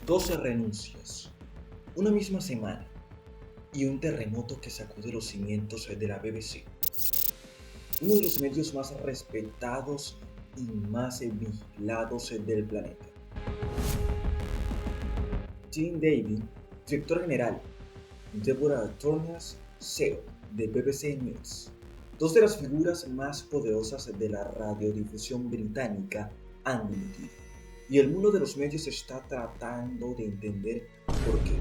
12 renuncias, una misma semana y un terremoto que sacude los cimientos de la BBC, uno de los medios más respetados y más vigilados del planeta. Tim Davie, director general, Deborah Turner, CEO de BBC News, dos de las figuras más poderosas de la radiodifusión británica, han dimitido. Y el mundo de los medios está tratando de entender por qué.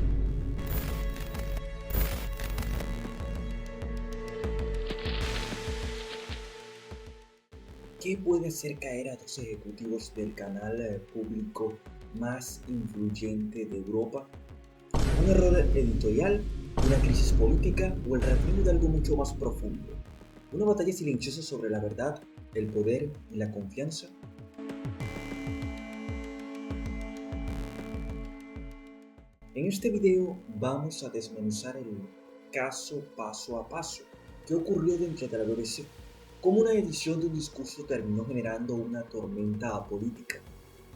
¿Qué puede hacer caer a dos ejecutivos del canal público más influyente de Europa? ¿Un error editorial? ¿Una crisis política? ¿O el reflejo de algo mucho más profundo? ¿Una batalla silenciosa sobre la verdad, el poder y la confianza? En este video vamos a desmenuzar el caso paso a paso. ¿Qué ocurrió dentro de la BBC? ¿Cómo una edición de un discurso terminó generando una tormenta política?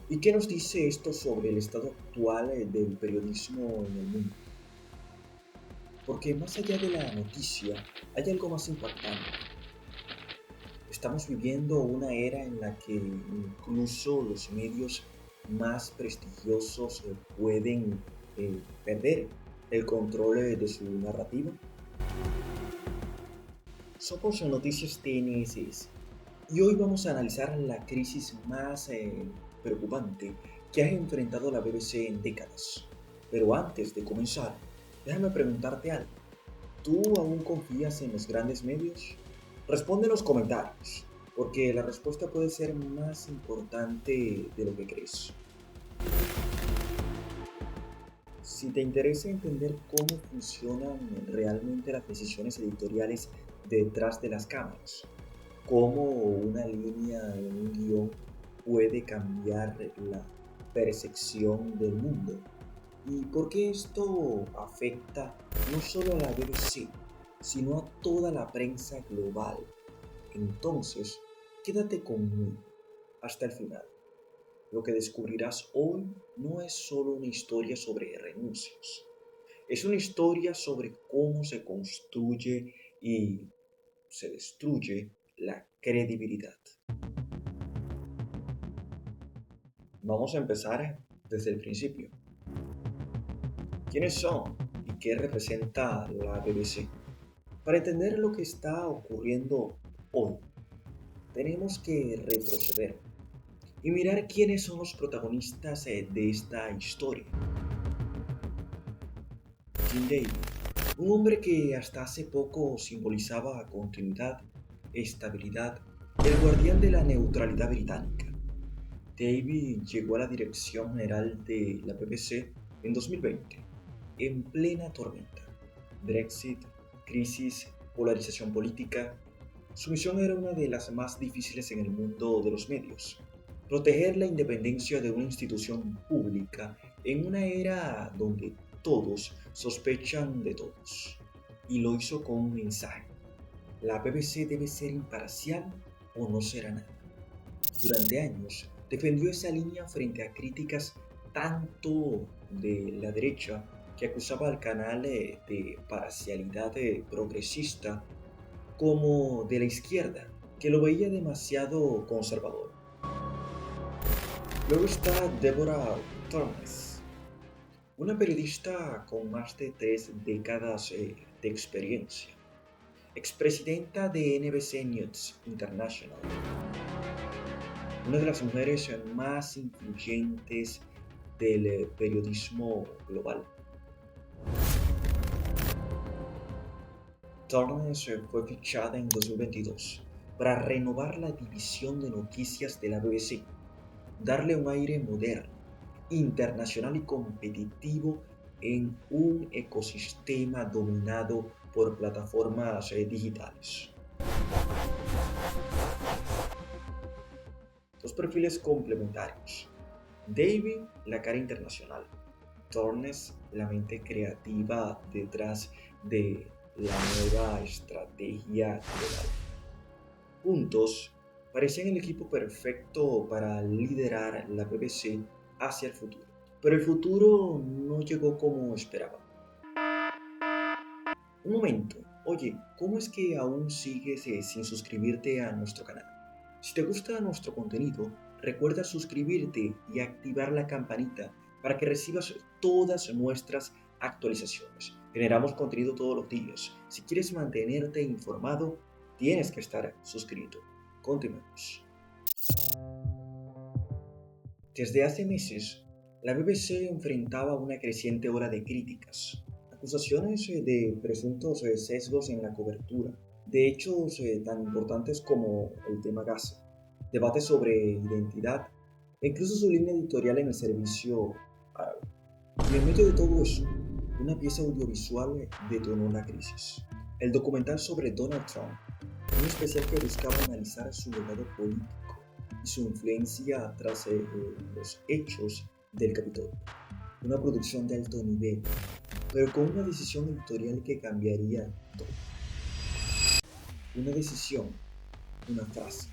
¿Y qué nos dice esto sobre el estado actual del periodismo en el mundo? Porque más allá de la noticia, hay algo más impactante. Estamos viviendo una era en la que incluso los medios más prestigiosos pueden perder el control de su narrativa. Somos Noticias TNSS y hoy vamos a analizar la crisis más preocupante que ha enfrentado la BBC en décadas. Pero antes de comenzar, déjame preguntarte algo. ¿Tú aún confías en los grandes medios? Responde en los comentarios, porque la respuesta puede ser más importante de lo que crees. Si te interesa entender cómo funcionan realmente las decisiones editoriales detrás de las cámaras, cómo una línea en un guión puede cambiar la percepción del mundo y por qué esto afecta no solo a la BBC, sino a toda la prensa global, entonces quédate conmigo hasta el final. Lo que descubrirás hoy no es solo una historia sobre renuncias, es una historia sobre cómo se construye y se destruye la credibilidad. Vamos a empezar desde el principio. ¿Quiénes son y qué representa la BBC? Para entender lo que está ocurriendo hoy, tenemos que retroceder y mirar quiénes son los protagonistas de esta historia. Tim Davie, un hombre que hasta hace poco simbolizaba continuidad, estabilidad, el guardián de la neutralidad británica. Davie llegó a la dirección general de la BBC en 2020, en plena tormenta. Brexit, crisis, polarización política. Su misión era una de las más difíciles en el mundo de los medios. Proteger la independencia de una institución pública en una era donde todos sospechan de todos. Y lo hizo con un mensaje. La BBC debe ser imparcial o no será nada. Durante años defendió esa línea frente a críticas tanto de la derecha que acusaba al canal de parcialidad progresista como de la izquierda que lo veía demasiado conservador. Luego está Deborah Turner, una periodista con más de 3 décadas de experiencia, expresidenta de NBC News International, una de las mujeres más influyentes del periodismo global. Turner fue fichada en 2022 para renovar la división de noticias de la BBC, darle un aire moderno, internacional y competitivo en un ecosistema dominado por plataformas digitales. Dos perfiles complementarios. Davie, la cara internacional. Turner, la mente creativa detrás de la nueva estrategia global. Juntos, parecían el equipo perfecto para liderar la BBC hacia el futuro. pero el futuro no llegó como esperaba. Un momento, oye, ¿cómo es que aún sigues sin suscribirte a nuestro canal? Si te gusta nuestro contenido, recuerda suscribirte y activar la campanita para que recibas todas nuestras actualizaciones. Generamos contenido todos los días. Si quieres mantenerte informado, tienes que estar suscrito. Continuemos. Desde hace meses, la BBC enfrentaba una creciente ola de críticas, acusaciones de presuntos sesgos en la cobertura, de hechos tan importantes como el tema Gaza, debates sobre identidad e incluso su línea editorial en el servicio árabe. Y en medio de todo eso, una pieza audiovisual detonó la crisis. El documental sobre Donald Trump, un especial que buscaba analizar su legado político y su influencia tras los hechos del Capitolio. Una producción de alto nivel, pero con una decisión editorial que cambiaría todo. Una decisión, una frase,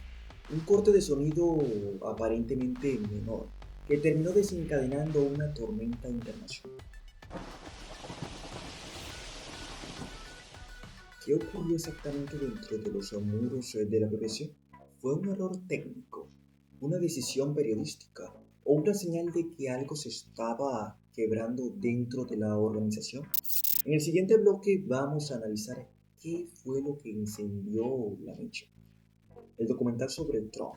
un corte de sonido aparentemente menor, que terminó desencadenando una tormenta internacional. ¿Qué ocurrió exactamente dentro de los muros de la BBC? ¿Fue un error técnico, una decisión periodística o una señal de que algo se estaba quebrando dentro de la organización? En el siguiente bloque vamos a analizar qué fue lo que incendió la mecha, el documental sobre Trump,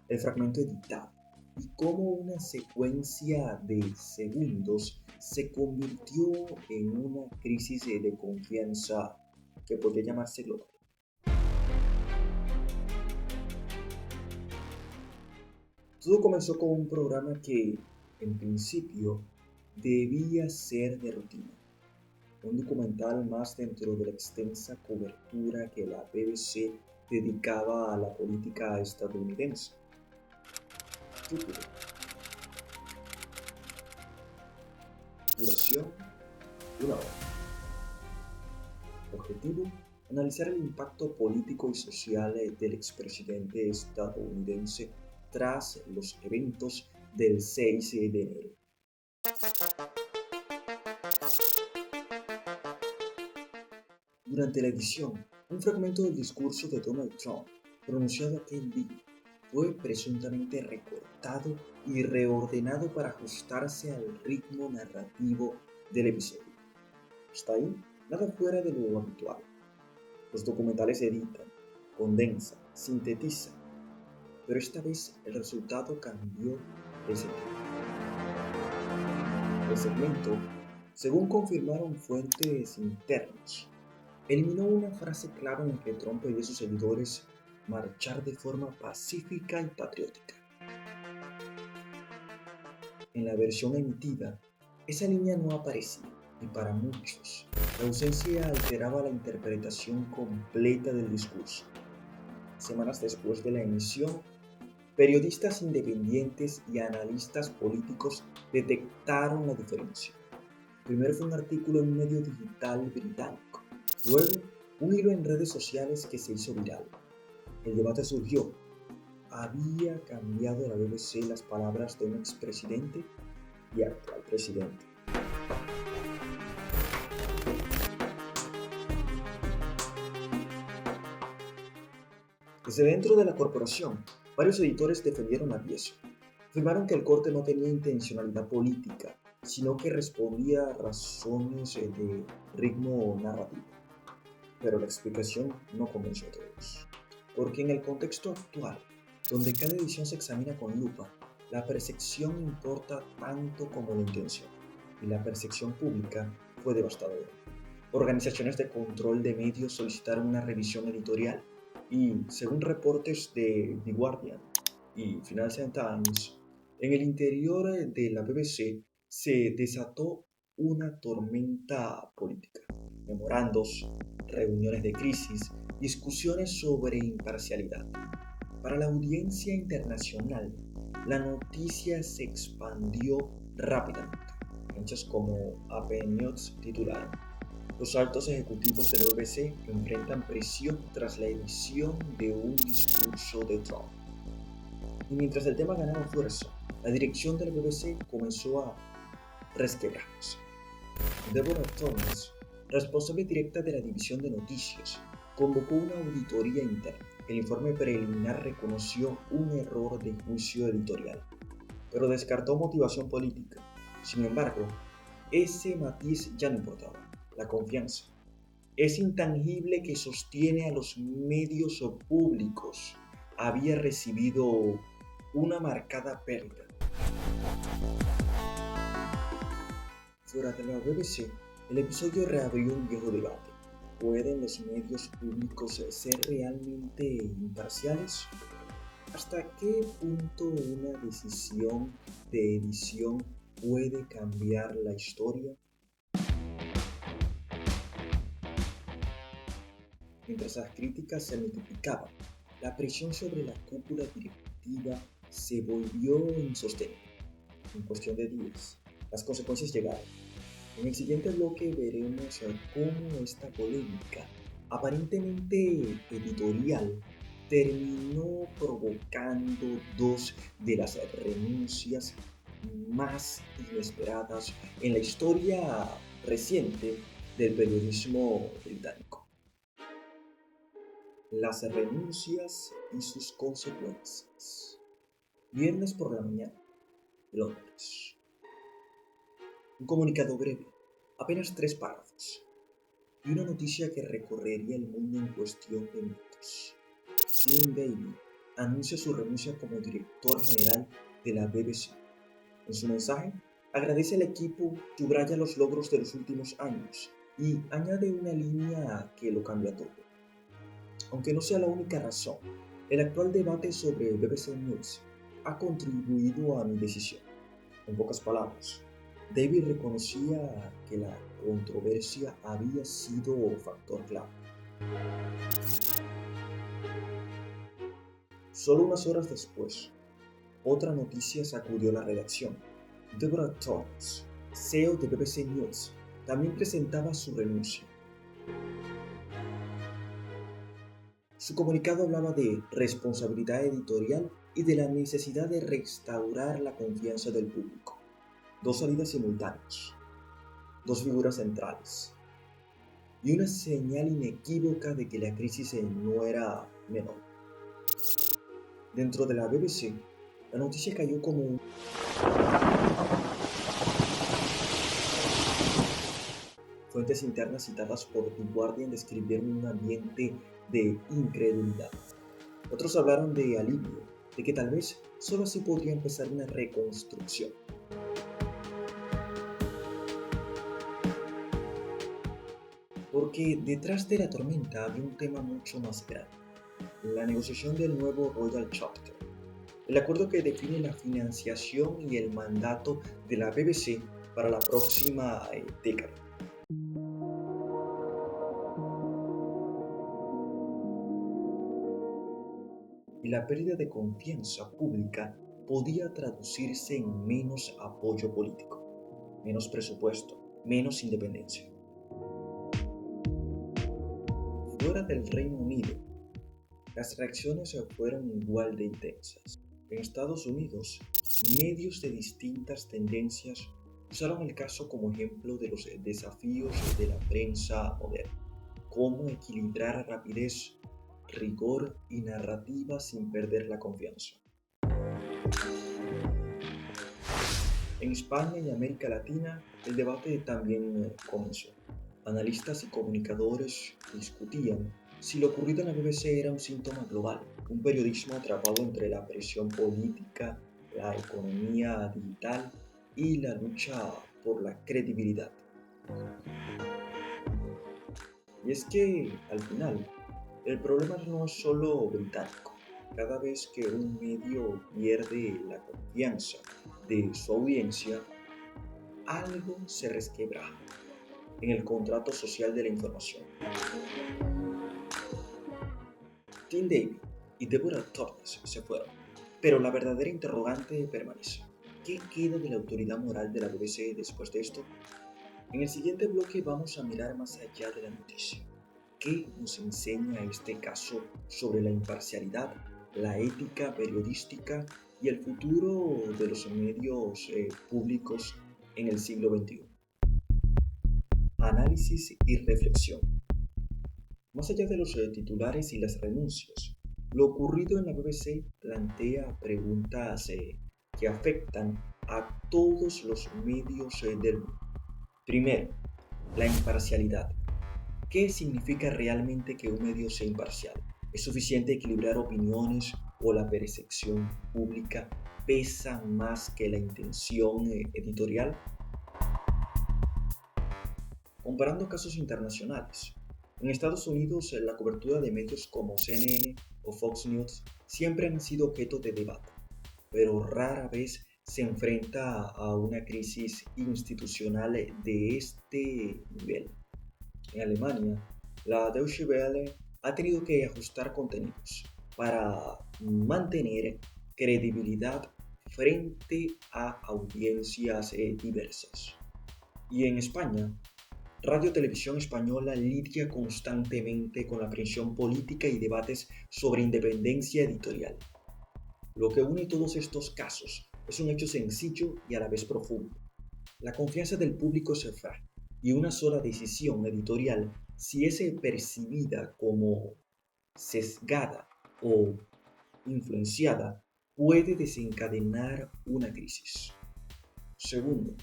el fragmento editado y cómo una secuencia de segundos se convirtió en una crisis de confianza que podría llamarse global. Todo comenzó con un programa que, en principio, debía ser de rutina. Un documental más dentro de la extensa cobertura que la BBC dedicaba a la política estadounidense. Título: duración: 1 hora. Objetivo: analizar el impacto político y social del expresidente estadounidense tras los eventos del 6 de enero. Durante la edición, un fragmento del discurso de Donald Trump pronunciado aquel día fue presuntamente recortado y reordenado para ajustarse al ritmo narrativo del episodio. Hasta ahí, nada fuera de lo habitual. Los documentales editan, condensan, sintetizan, pero esta vez el resultado cambió de sentido. El segmento, según confirmaron fuentes internas, eliminó una frase clave en la que Trump pidió a sus seguidores marchar de forma pacífica y patriótica. En la versión emitida, esa línea no aparecía y para muchos, la ausencia alteraba la interpretación completa del discurso. Semanas después de la emisión, periodistas independientes y analistas políticos detectaron la diferencia. Primero fue un artículo en un medio digital británico, luego un hilo en redes sociales que se hizo viral. El debate surgió: ¿había cambiado la BBC las palabras de un expresidente y actual presidente? Desde dentro de la corporación, varios editores defendieron la pieza. Afirmaron que el corte no tenía intencionalidad política, sino que respondía a razones de ritmo narrativo. Pero la explicación no convenció a todos. Porque en el contexto actual, donde cada edición se examina con lupa, la percepción importa tanto como la intención, y la percepción pública fue devastadora. Organizaciones de control de medios solicitaron una revisión editorial y, según reportes de The Guardian y Financial Times, en el interior de la BBC se desató una tormenta política. Memorandos, reuniones de crisis, discusiones sobre imparcialidad. Para la audiencia internacional, la noticia se expandió rápidamente. Agencias como AP News titularon: los altos ejecutivos de la BBC enfrentan presión tras la edición de un discurso de Trump. Y mientras el tema ganaba fuerza, la dirección de la BBC comenzó a resquebrajarse. Deborah Thomas, responsable directa de la División de Noticias, convocó una auditoría interna. El informe preliminar reconoció un error de juicio editorial, pero descartó motivación política. Sin embargo, ese matiz ya no importaba. La confianza es intangible que sostiene a los medios públicos había recibido una marcada pérdida. Fuera de la BBC, el episodio reabrió un viejo debate. ¿Pueden los medios públicos ser realmente imparciales? ¿Hasta qué punto una decisión de edición puede cambiar la historia? Mientras las críticas se multiplicaban, la presión sobre la cúpula directiva se volvió insostenible. En cuestión de días, las consecuencias llegaron. En el siguiente bloque veremos cómo esta polémica, aparentemente editorial, terminó provocando dos de las renuncias más inesperadas en la historia reciente del periodismo británico. Las renuncias y sus consecuencias. Viernes por la mañana, Londres. Un comunicado breve, apenas 3 párrafos, y una noticia que recorrería el mundo en cuestión de minutos. Tim Davie anuncia su renuncia como director general de la BBC. En su mensaje, agradece al equipo, subraya los logros de los últimos años y añade una línea que lo cambia todo. Aunque no sea la única razón, el actual debate sobre BBC News ha contribuido a mi decisión. En pocas palabras, David reconocía que la controversia había sido factor clave. Solo unas horas después, otra noticia sacudió la redacción. Deborah Thomas, CEO de BBC News, también presentaba su renuncia. Su comunicado hablaba de responsabilidad editorial y de la necesidad de restaurar la confianza del público. Dos salidas simultáneas, dos figuras centrales y una señal inequívoca de que la crisis no era menor. Dentro de la BBC, la noticia cayó como un... Fuentes internas citadas por The Guardian describieron un ambiente de incredulidad. Otros hablaron de alivio, de que tal vez solo así podría empezar una reconstrucción. Porque detrás de la tormenta había un tema mucho más grande, la negociación del nuevo Royal Charter, el acuerdo que define la financiación y el mandato de la BBC para la próxima década. Y la pérdida de confianza pública podía traducirse en menos apoyo político, menos presupuesto, menos independencia. Fuera del Reino Unido, las reacciones fueron igual de intensas. En Estados Unidos, medios de distintas tendencias usaron el caso como ejemplo de los desafíos de la prensa moderna. Cómo equilibrar rapidez, rigor y narrativa sin perder la confianza. En España y América Latina, el debate también comenzó. Analistas y comunicadores discutían si lo ocurrido en la BBC era un síntoma global, un periodismo atrapado entre la presión política, la economía digital y la lucha por la credibilidad. Y es que, al final, el problema no es solo británico. Cada vez que un medio pierde la confianza de su audiencia, algo se resquebraja en el contrato social de la información. Tim Davie y Deborah Thomas se fueron, pero la verdadera interrogante permanece. ¿Qué queda de la autoridad moral de la BBC después de esto? En el siguiente bloque vamos a mirar más allá de la noticia. ¿Qué nos enseña este caso sobre la imparcialidad, la ética periodística y el futuro de los medios públicos en el siglo XXI. Análisis y reflexión. Más allá de los titulares y las renuncias, lo ocurrido en la BBC plantea preguntas que afectan a todos los medios del mundo. Primero, la imparcialidad. ¿Qué significa realmente que un medio sea imparcial? ¿Es suficiente equilibrar opiniones o la percepción pública pesa más que la intención editorial? Comparando casos internacionales. En Estados Unidos, la cobertura de medios como CNN o Fox News siempre han sido objeto de debate, pero rara vez se enfrenta a una crisis institucional de este nivel. En Alemania, la Deutsche Welle ha tenido que ajustar contenidos para mantener credibilidad frente a audiencias diversas. Y en España, Radio Televisión Española lidia constantemente con la presión política y debates sobre independencia editorial. Lo que une todos estos casos es un hecho sencillo y a la vez profundo. La confianza del público es frágil y una sola decisión editorial, si es percibida como sesgada o influenciada, puede desencadenar una crisis. Segundo,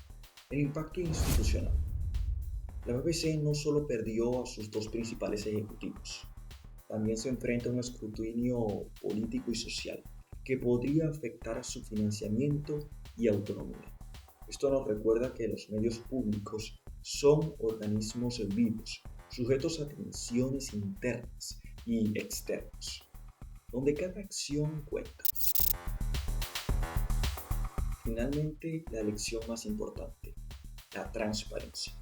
el impacto institucional. La BBC no solo perdió a sus dos principales ejecutivos, también se enfrenta a un escrutinio político y social que podría afectar a su financiamiento y autonomía. Esto nos recuerda que los medios públicos son organismos vivos, sujetos a tensiones internas y externas, donde cada acción cuenta. Finalmente, la lección más importante, la transparencia.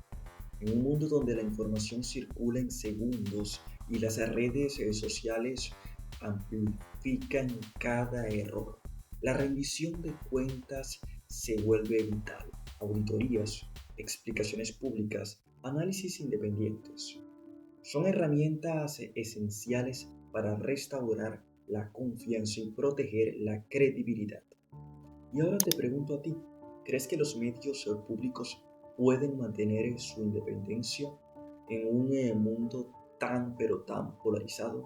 En un mundo donde la información circula en segundos y las redes sociales amplifican cada error, la rendición de cuentas se vuelve vital. Auditorías, explicaciones públicas, análisis independientes son herramientas esenciales para restaurar la confianza y proteger la credibilidad. Y ahora te pregunto a ti, ¿crees que los medios públicos pueden mantener su independencia en un mundo tan pero tan polarizado?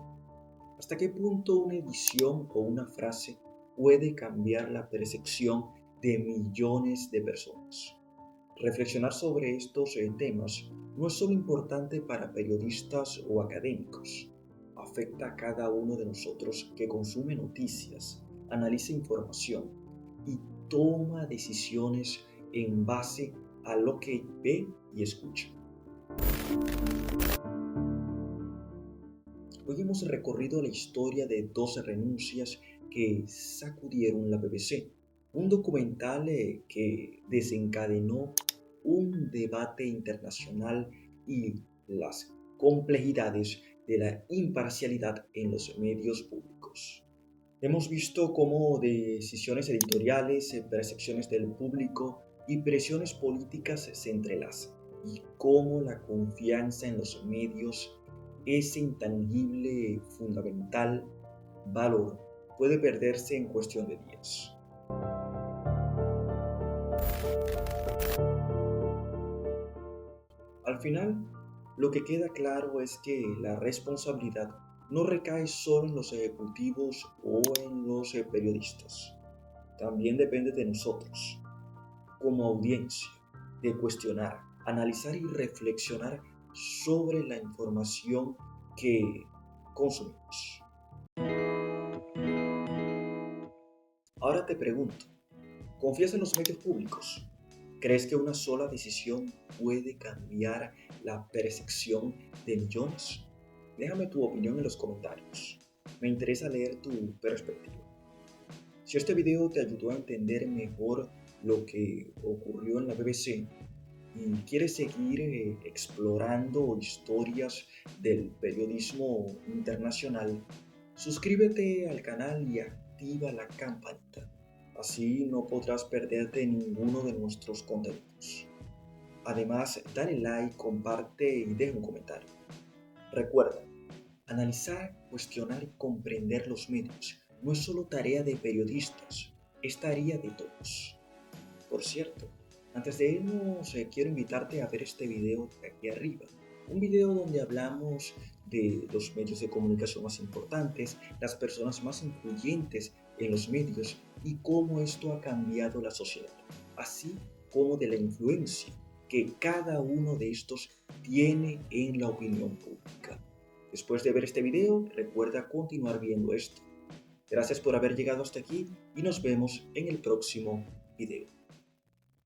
¿Hasta qué punto una edición o una frase puede cambiar la percepción de millones de personas? Reflexionar sobre estos temas no es solo importante para periodistas o académicos, afecta a cada uno de nosotros que consume noticias, analiza información y toma decisiones en base a lo que ve y escucha. Hoy hemos recorrido la historia de 12 renuncias que sacudieron la BBC, un documental que desencadenó un debate internacional y las complejidades de la imparcialidad en los medios públicos. Hemos visto cómo decisiones editoriales, percepciones del público y presiones políticas se entrelazan y cómo la confianza en los medios, ese intangible, fundamental valor, puede perderse en cuestión de días. Al final, lo que queda claro es que la responsabilidad no recae solo en los ejecutivos o en los periodistas. También depende de nosotros, como audiencia, de cuestionar, analizar y reflexionar sobre la información que consumimos. Ahora te pregunto, ¿confías en los medios públicos? ¿Crees que una sola decisión puede cambiar la percepción de millones? Déjame tu opinión en los comentarios. Me interesa leer tu perspectiva. Si este video te ayudó a entender mejor lo que ocurrió en la BBC y quieres seguir explorando historias del periodismo internacional, suscríbete al canal y activa la campanita. Así no podrás perderte ninguno de nuestros contenidos. Además, dale like, comparte y deja un comentario. Recuerda, analizar, cuestionar y comprender los medios no es solo tarea de periodistas, es tarea de todos. Por cierto, Antes de irnos, quiero invitarte a ver este video de aquí arriba. Un video donde hablamos de los medios de comunicación más importantes, las personas más influyentes en los medios y cómo esto ha cambiado la sociedad, así como de la influencia que cada uno de estos tiene en la opinión pública. Después de ver este video, recuerda continuar viendo esto. Gracias por haber llegado hasta aquí y nos vemos en el próximo video.